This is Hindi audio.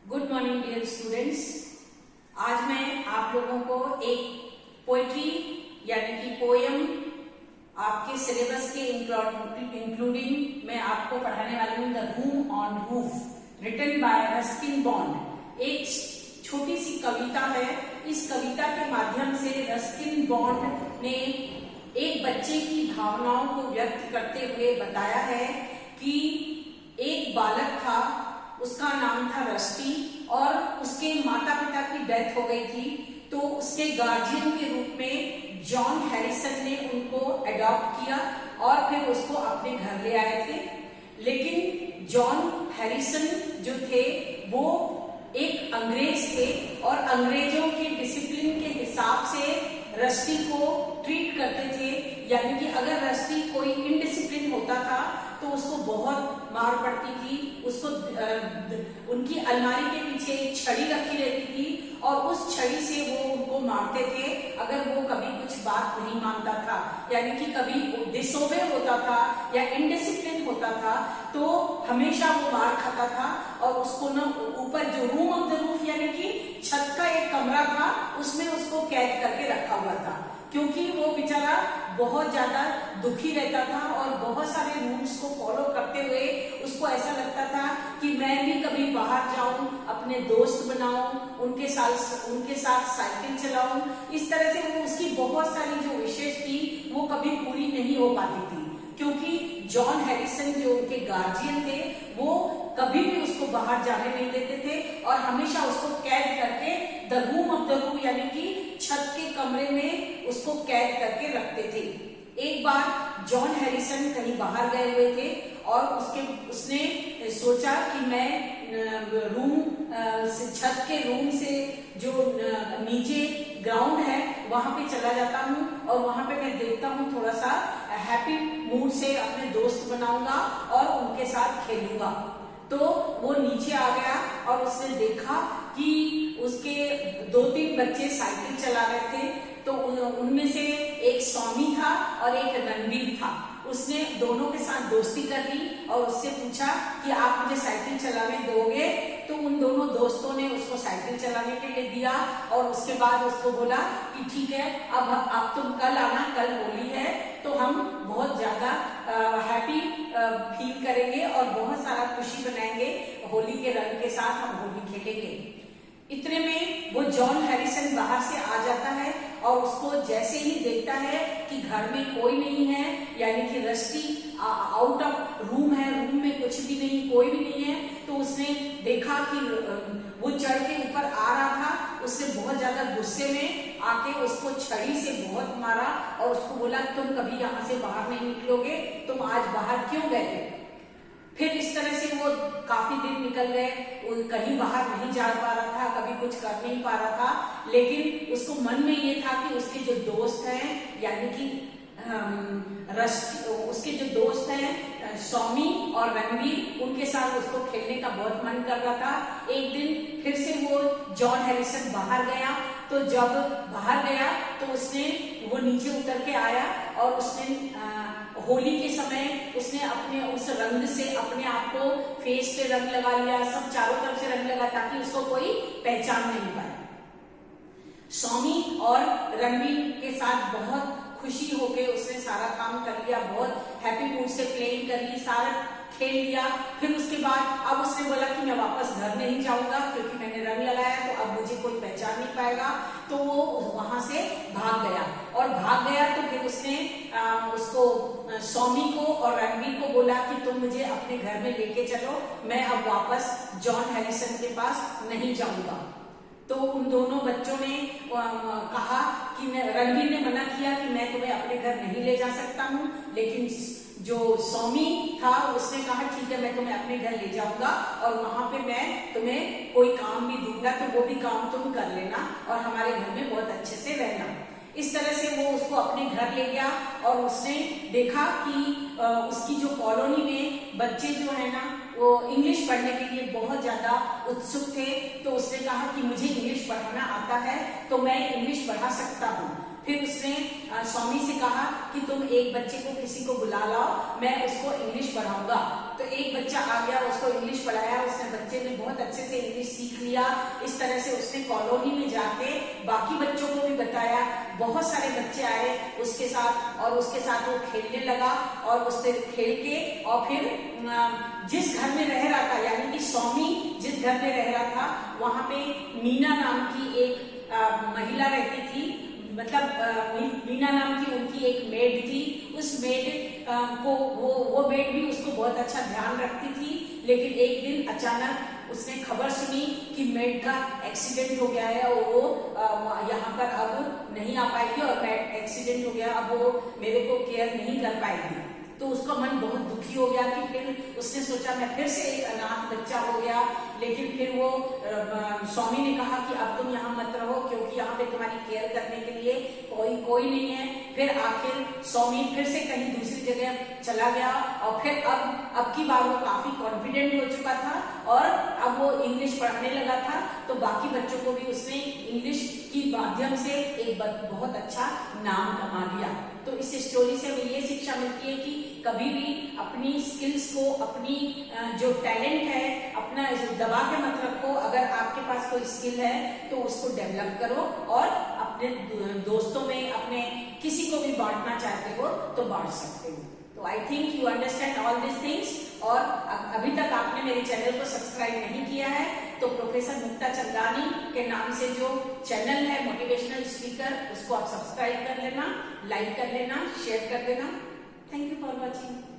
Good morning dear students. आज मैं आप लोगों को एक पोएट्री यानी कि पोयम आपके सिलेबस के इंक्लूडिंग मैं आपको पढ़ाने वाली हूँ। The room on roof written by Ruskin Bond. एक छोटी सी कविता है। इस कविता के माध्यम से रस्किन बॉन्ड ने एक बच्चे की भावनाओं को व्यक्त करते हुए बताया है कि एक बालक था, उसका नाम था रस्टी और उसके माता पिता की डेथ हो गई थी। तो उसके गार्जियन के रूप में जॉन हैरिसन ने उनको अडॉप्ट किया और फिर उसको अपने घर ले आए थे। लेकिन जॉन हैरिसन जो थे वो एक अंग्रेज थे और अंग्रेजों के डिसिप्लिन के हिसाब से रस्टी को ट्रीट करते थे। यानी कि अगर रस्टी कोई इनडिसिप्लिन होता था तो उसको बहुत मार पड़ती थी। उसको उनकी अलमारी के पीछे एक छड़ी रखी रहती थी और उस छड़ी से वो उनको मारते थे अगर वो कभी कुछ बात नहीं मानता था, यानी कि कभी डिसोबे होता था या इनडिसिप्लिन होता था तो हमेशा वो मार खाता था। और उसको ना ऊपर जो रूम ऑफ द रूफ यानी कि छत का एक कमरा था उसमें उसको कैद करके रखा हुआ था, क्योंकि वो बेचारा बहुत ज्यादा दुखी रहता था और बहुत सारे रूल्स को फॉलो करते हुए उसको ऐसा लगता था कि मैं भी कभी बाहर जाऊं, अपने दोस्त बनाऊं, उनके साथ साइकिल चलाऊं। इस तरह से वो उसकी बहुत सारी जो विशेष थी वो कभी पूरी नहीं हो पाती थी, क्योंकि जॉन हैरिसन जो उनके गार्जियन थे वो कभी भी उसको बाहर जाने नहीं देते थे और हमेशा उसको कैद करके the room of the room यानी कि छत के कमरे में उसको कैद करके रखते थे। एक बार जॉन हैरिसन कहीं बाहर गए हुए थे और उसने सोचा कि मैं छत के रूम से जो नीचे ग्राउंड है वहां पे चला जाता हूँ और वहां पे मैं देखता हूँ, थोड़ा सा हैप्पी मूड से अपने दोस्त बनाऊंगा और उनके साथ खेलूंगा। तो वो नीचे आ गया और उसने देखा कि उसके 2-3 बच्चे साइकिल चला रहे थे। तो उनमें से एक स्वामी था और एक रणवीर था। उसने दोनों के साथ दोस्ती कर ली और उससे पूछा कि आप मुझे साइकिल चलाने दोगे? तो उन दोनों दोस्तों ने उसको साइकिल चलाने के लिए दिया और उसके बाद उसको बोला कि ठीक है, अब तुम कल आना, कल होली है तो हम बहुत ज्यादा हैप्पी फील करेंगे और बहुत सारा खुशी बनाएंगे, होली के रंग के साथ हम होली खेलेंगे। इतने में वो जॉन हैरिसन बाहर से आ जाता है और उसको जैसे ही देखता है कि घर में कोई नहीं है, यानी कि रस्टी आउट ऑफ रूम है, रूम में कुछ भी नहीं, कोई भी नहीं है, तो उसने देखा कि वो चढ़ के ऊपर आ रहा था। उससे बहुत ज्यादा गुस्से में आके उसको छड़ी से बहुत मारा और उसको बोला तुम कभी यहाँ से बाहर नहीं निकलोगे, तुम आज बाहर क्यों गए थे? फिर इस तरह से वो काफी दिन निकल गए, कहीं बाहर नहीं जा पा रहा था, कभी कुछ कर नहीं पा रहा था। लेकिन उसको मन में ये था कि उसके जो दोस्त हैं यानी कि उसके जो दोस्त हैं स्वामी और रणवीर, उनके साथ उसको खेलने का बहुत मन कर रहा था। एक दिन फिर से वो जॉन हैरिसन बाहर गया। तो जब बाहर गया तो उसने वो नीचे उतर के आया और उसने होली के समय उसने अपने उस रंग से अपने आप को फेस पे रंग लगा लिया, सब चारों तरफ से रंग लगा ताकि उसको कोई पहचान नहीं पाए। स्वामी और रणवीर के साथ बहुत खुशी होके उसने सारा काम कर लिया, बहुत हैप्पी मूड से प्लेइंग कर ली, सारा खेल लिया। फिर उसके बाद अब उसने बोला कि मैं वापस घर नहीं जाऊंगा क्योंकि मैंने रंग लगाया तो अब मुझे कोई पहचान नहीं पाएगा। तो वो वहां से भाग गया और भाग गया तो फिर उसने उसको स्वामी को और रणवीर को बोला कि तुम मुझे अपने घर में लेके चलो, मैं अब वापस जॉन हैरिसन के पास नहीं जाऊंगा। तो उन दोनों बच्चों ने कहा कि रणवीर ने मना किया कि मैं तुम्हें अपने घर नहीं ले जा सकता हूँ, लेकिन जो स्वामी था उसने कहा ठीक है मैं तुम्हें अपने घर ले जाऊंगा और वहां पे मैं तुम्हें कोई काम भी दूंगा तो वो भी काम तुम कर लेना और हमारे घर में बहुत अच्छे से रहना। इस तरह से वो उसको अपने घर ले गया और उसने देखा कि उसकी जो कॉलोनी में बच्चे जो है ना वो इंग्लिश पढ़ने के लिए बहुत ज्यादा उत्सुक थे। तो उसने कहा कि मुझे इंग्लिश पढ़ाना आता है तो मैं इंग्लिश पढ़ा सकता हूँ। फिर उसने स्वामी से कहा कि तुम एक बच्चे को किसी को बुला लाओ, मैं उसको इंग्लिश पढ़ाऊंगा। तो एक बच्चा आ गया, उसको इंग्लिश पढ़ाया, उसने बच्चे ने बहुत अच्छे से इंग्लिश सीख लिया। इस तरह से उसने कॉलोनी में जाके बाकी बच्चों को भी बताया। बहुत सारे बच्चे आए उसके साथ और उसके साथ वो खेलने लगा और उससे खेल के और फिर जिस घर में रह रहा था, यानी कि सौमी जिस घर में रह रहा था, वहां पे मीना नाम की एक महिला रहती थी, मतलब मीना नाम की उनकी एक मेड थी। उस मेड को वो मेड भी उसको बहुत अच्छा ध्यान रखती थी। लेकिन एक दिन अचानक उसने खबर सुनी कि मेड का एक्सीडेंट हो गया है और वो यहाँ पर अब नहीं आ पाएगी और मेड एक्सीडेंट हो गया, अब वो मेरे को केयर नहीं कर पाएगी। तो उसका मन बहुत दुखी हो गया कि फिर उसने सोचा मैं फिर से एक अनाथ बच्चा हो गया। लेकिन फिर वो स्वामी ने कहा कि अब तुम यहाँ मत रहो, क्योंकि यहाँ पे तुम्हारी केयर करने के लिए कोई नहीं है। फिर आखिर स्वामी फिर से कहीं दूसरी जगह चला गया और फिर अब की बार वो काफी कॉन्फिडेंट हो चुका था और अब वो इंग्लिश पढ़ने लगा था। तो बाकी बच्चों को भी उसने इंग्लिश की माध्यम से एक बहुत अच्छा नाम कमा लिया। तो इस स्टोरी से हमें ये शिक्षा मिलती है कि कभी भी अपनी स्किल्स को, अपनी जो टैलेंट है, अपना दबा के मत रखो। अगर आपके पास कोई स्किल है तो उसको डेवलप करो और अपने दोस्तों में, अपने किसी को भी बांटना चाहते हो तो बांट सकते हो। तो I think you understand all this things. और अभी तक आपने मेरे चैनल को सब्सक्राइब नहीं किया है तो प्रोफेसर मुक्ता चंदानी के नाम से जो चैनल है मोटिवेशनल स्पीकर, उसको आप सब्सक्राइब कर लेना, लाइक कर लेना, शेयर कर देना। Thank you for watching.